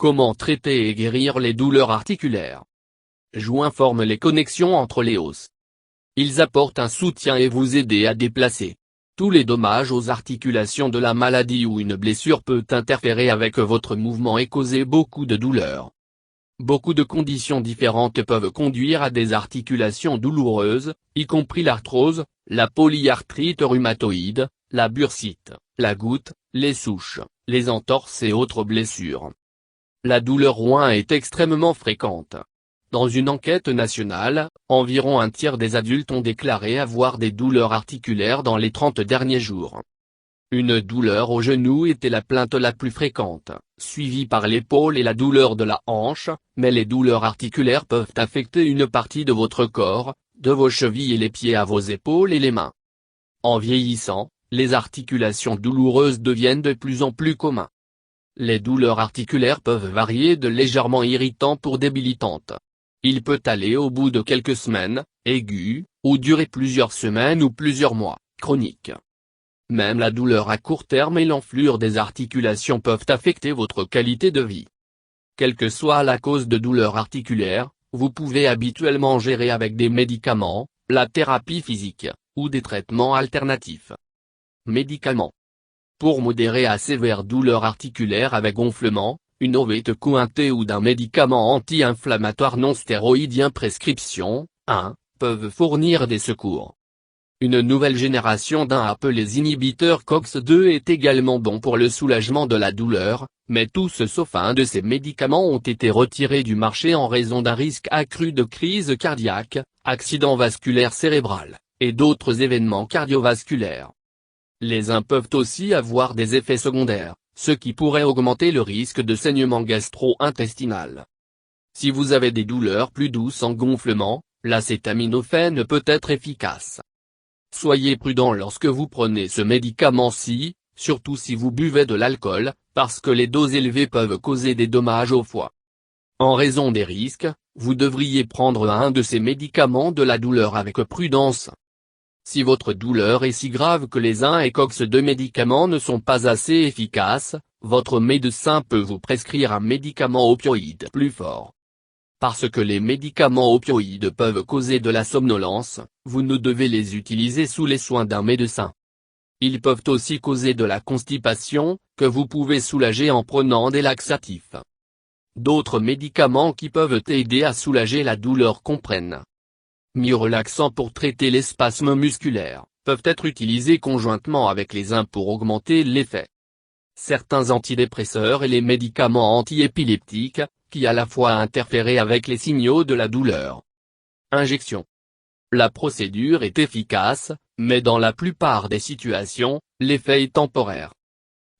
Comment traiter et guérir les douleurs articulaires? Joints forment les connexions entre les os. Ils apportent un soutien et vous aident à déplacer tous les dommages aux articulations de la maladie ou une blessure peut interférer avec votre mouvement et causer beaucoup de douleurs. Beaucoup de conditions différentes peuvent conduire à des articulations douloureuses, y compris l'arthrose, la polyarthrite rhumatoïde, la bursite, la goutte, les souches, les entorses et autres blessures. La douleur joint est extrêmement fréquente. Dans une enquête nationale, environ un tiers des adultes ont déclaré avoir des douleurs articulaires dans les 30 derniers jours. Une douleur au genou était la plainte la plus fréquente, suivie par l'épaule et la douleur de la hanche, mais les douleurs articulaires peuvent affecter une partie de votre corps, de vos chevilles et les pieds à vos épaules et les mains. En vieillissant, les articulations douloureuses deviennent de plus en plus communes. Les douleurs articulaires peuvent varier de légèrement irritantes pour débilitantes. Il peut aller au bout de quelques semaines, aiguë, ou durer plusieurs semaines ou plusieurs mois, chronique. Même la douleur à court terme et l'enflure des articulations peuvent affecter votre qualité de vie. Quelle que soit la cause de douleur articulaire, vous pouvez habituellement gérer avec des médicaments, la thérapie physique, ou des traitements alternatifs. Médicaments. Pour modérer à sévère douleur articulaire avec gonflement, une ovette cointée ou d'un médicament anti-inflammatoire non stéroïdien prescription, 1, peuvent fournir des secours. Une nouvelle génération d'un appelés inhibiteurs COX-2 est également bon pour le soulagement de la douleur, mais tous sauf un de ces médicaments ont été retirés du marché en raison d'un risque accru de crise cardiaque, accident vasculaire cérébral, et d'autres événements cardiovasculaires. Les uns peuvent aussi avoir des effets secondaires, ce qui pourrait augmenter le risque de saignement gastro-intestinal. Si vous avez des douleurs plus douces en gonflement, l'acétaminophène peut être efficace. Soyez prudent lorsque vous prenez ce médicament-ci, surtout si vous buvez de l'alcool, parce que les doses élevées peuvent causer des dommages au foie. En raison des risques, vous devriez prendre un de ces médicaments de la douleur avec prudence. Si votre douleur est si grave que les 1 et COX-2 médicaments ne sont pas assez efficaces, votre médecin peut vous prescrire un médicament opioïde plus fort. Parce que les médicaments opioïdes peuvent causer de la somnolence, vous ne devez les utiliser sous les soins d'un médecin. Ils peuvent aussi causer de la constipation, que vous pouvez soulager en prenant des laxatifs. D'autres médicaments qui peuvent aider à soulager la douleur comprennent myorelaxants pour traiter les spasmes musculaires, peuvent être utilisés conjointement avec les uns pour augmenter l'effet. Certains antidépresseurs et les médicaments antiépileptiques, qui à la fois interfèrent avec les signaux de la douleur. Injection. La procédure est efficace, mais dans la plupart des situations, l'effet est temporaire.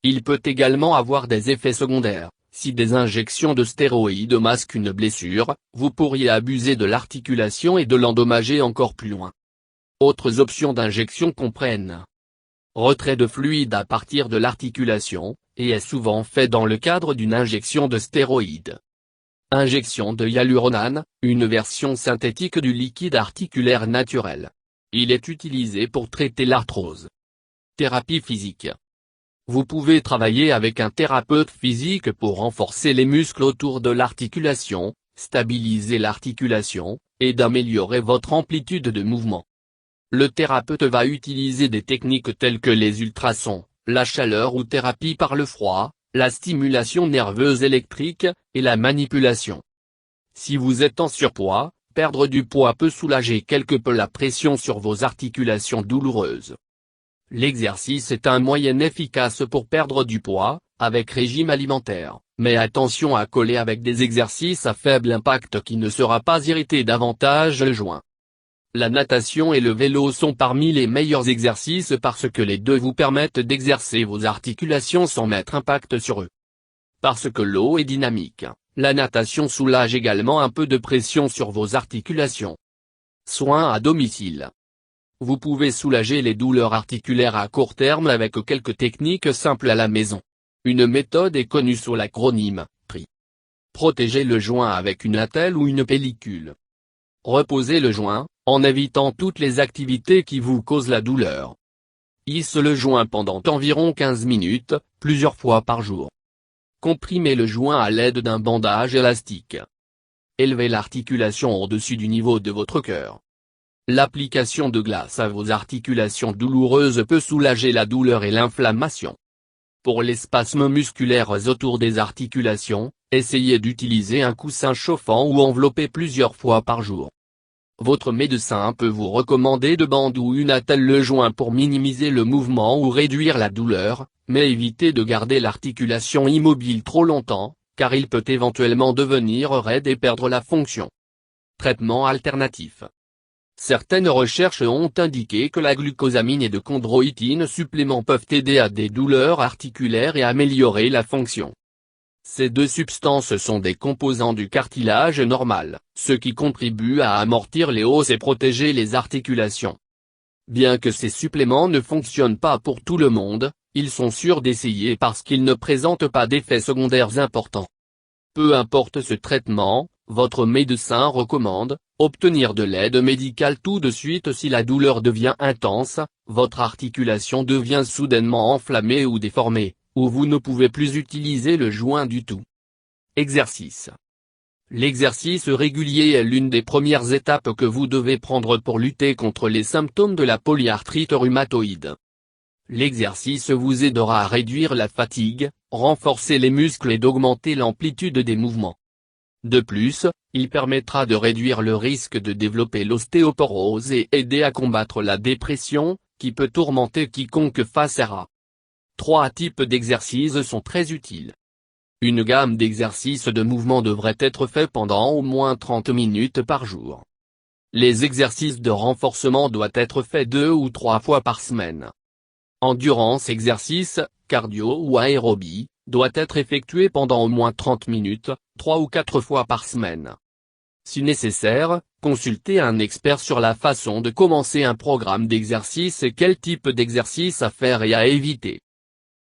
Il peut également avoir des effets secondaires. Si des injections de stéroïdes masquent une blessure, vous pourriez abuser de l'articulation et de l'endommager encore plus loin. Autres options d'injection comprennent retrait de fluide à partir de l'articulation, et est souvent fait dans le cadre d'une injection de stéroïdes. Injection de hyaluronane, une version synthétique du liquide articulaire naturel. Il est utilisé pour traiter l'arthrose. Thérapie physique. Vous pouvez travailler avec un thérapeute physique pour renforcer les muscles autour de l'articulation, stabiliser l'articulation, et d'améliorer votre amplitude de mouvement. Le thérapeute va utiliser des techniques telles que les ultrasons, la chaleur ou thérapie par le froid, la stimulation nerveuse électrique, et la manipulation. Si vous êtes en surpoids, perdre du poids peut soulager quelque peu la pression sur vos articulations douloureuses. L'exercice est un moyen efficace pour perdre du poids, avec régime alimentaire, mais attention à coller avec des exercices à faible impact qui ne sera pas irriter davantage le joint. La natation et le vélo sont parmi les meilleurs exercices parce que les deux vous permettent d'exercer vos articulations sans mettre impact sur eux. Parce que l'eau est dynamique, la natation soulage également un peu de pression sur vos articulations. Soins à domicile. Vous pouvez soulager les douleurs articulaires à court terme avec quelques techniques simples à la maison. Une méthode est connue sous l'acronyme PRI. Protégez le joint avec une attelle ou une pellicule. Reposez le joint, en évitant toutes les activités qui vous causent la douleur. Hisse le joint pendant environ 15 minutes, plusieurs fois par jour. Comprimez le joint à l'aide d'un bandage élastique. Élevez l'articulation au-dessus du niveau de votre cœur. L'application de glace à vos articulations douloureuses peut soulager la douleur et l'inflammation. Pour les spasmes musculaires autour des articulations, essayez d'utiliser un coussin chauffant ou enveloppé plusieurs fois par jour. Votre médecin peut vous recommander de bander ou une attelle le joint pour minimiser le mouvement ou réduire la douleur, mais évitez de garder l'articulation immobile trop longtemps, car il peut éventuellement devenir raide et perdre la fonction. Traitement alternatif. Certaines recherches ont indiqué que la glucosamine et de chondroïtine suppléments peuvent aider à des douleurs articulaires et améliorer la fonction. Ces deux substances sont des composants du cartilage normal, ce qui contribue à amortir les os et protéger les articulations. Bien que ces suppléments ne fonctionnent pas pour tout le monde, ils sont sûrs d'essayer parce qu'ils ne présentent pas d'effets secondaires importants. Peu importe ce traitement, votre médecin recommande, obtenir de l'aide médicale tout de suite si la douleur devient intense, votre articulation devient soudainement enflammée ou déformée, ou vous ne pouvez plus utiliser le joint du tout. Exercice. L'exercice régulier est l'une des premières étapes que vous devez prendre pour lutter contre les symptômes de la polyarthrite rhumatoïde. L'exercice vous aidera à réduire la fatigue, renforcer les muscles et d'augmenter l'amplitude des mouvements. De plus, il permettra de réduire le risque de développer l'ostéoporose et aider à combattre la dépression, qui peut tourmenter quiconque fasse. 3 types d'exercices sont très utiles. Une gamme d'exercices de mouvement devrait être faite pendant au moins 30 minutes par jour. Les exercices de renforcement doivent être faits 2 ou 3 fois par semaine. Endurance exercice, cardio ou aérobie, doit être effectué pendant au moins 30 minutes, 3 ou 4 fois par semaine. Si nécessaire, consultez un expert sur la façon de commencer un programme d'exercice et quel type d'exercice à faire et à éviter.